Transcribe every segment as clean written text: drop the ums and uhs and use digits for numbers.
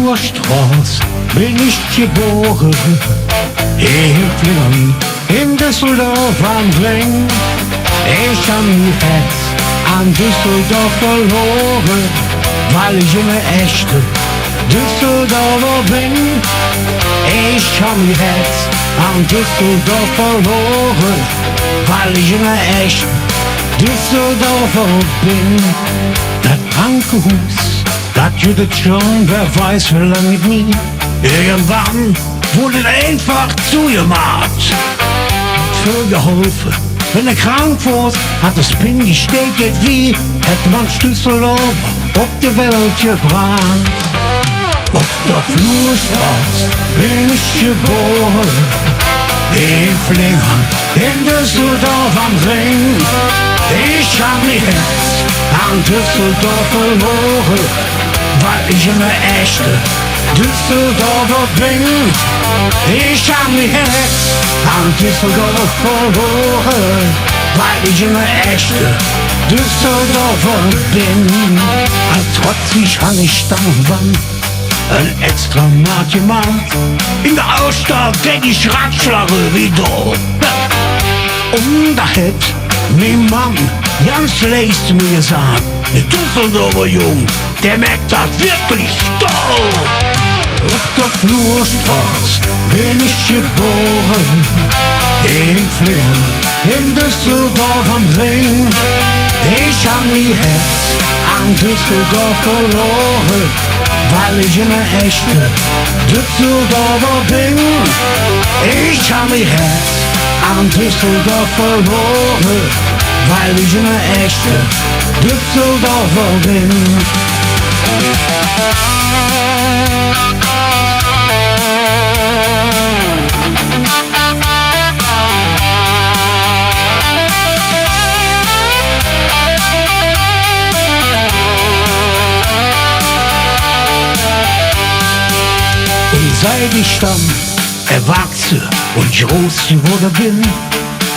Flurstraße bin ich geboren, in Flimmern, in Düsseldorf am Ring. Ich hab mein Herz an Düsseldorf verloren, weil ich immer echte Düsseldorfer bin. Ich hab mein Herz an Düsseldorf verloren, weil ich immer echt Düsseldorfer bin. Das Krankenhaus, das jüdet schon, wer weiß wie lange mit mir. Irgendwann wurde einfach zugemacht. Für geholfen, wenn er krank war, hat das Pin gesteckert wie hätte man Düsseldorf auf die Welt gebracht. Auf der Flurstraße bin ich geboren, in Flimmern, in Düsseldorf am Ring. Ich hab mein Herz an Düsseldorf verloren, weil ich immer echte Düsseldorfer bin. Ich hab mein Herz an Düsseldorf verloren, weil ich immer echte Düsseldorfer bin. Trotzdem hab ich dann ein extra Markt gemacht. In der Ausstadt krieg ich Ratschläge wie du. Und da hätt mein Mann ganz leicht zu mir gesagt, der Düsseldorfer Jung, der merkt das wirklich toll. Auf der Flurstraße bin ich geboren, in Flimmern, in Düsseldorf am Ring. Ich hab mein Herz an Düsseldorf verloren, weil ich immer echte Düsseldorfer bin. Ich hab mein Herz an Düsseldorf verloren, weil ich immer echte Düsseldorfer bin. Und seit ich dann erwachsen und groß geworden bin,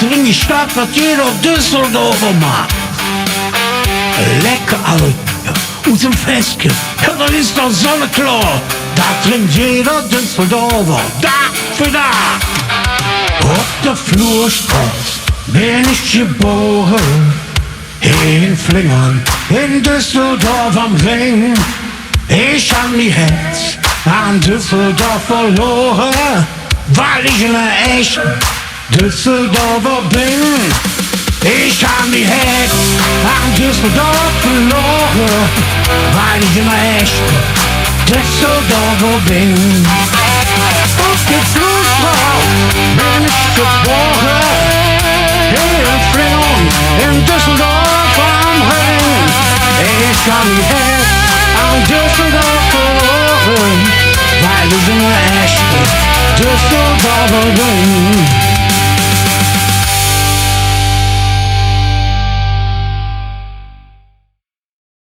drin ich stark, was jeder Düsseldorfer mag. Lecker Alten aus dem Festchen, ja, das ist doch sonnenklar. Da trinkt jeder Düsseldorfer, Tag für Tag. Auf der Flurstraße bin ich geboren, in Flimmern, in Düsseldorf am Ring. Ich hab mein Herz an Düsseldorf verloren, weil ich immer echt Düsseldorfer bin. Ich hab mein Herz an Düsseldorf verloren, weil ich immer echt Düsseldorfer bin. Auf der Flurstraße bin ich geboren, in Flimmern, in Düsseldorf am Ring. Ich hab mein Herz an Düsseldorf verloren, weil ich immer echt Düsseldorfer bin.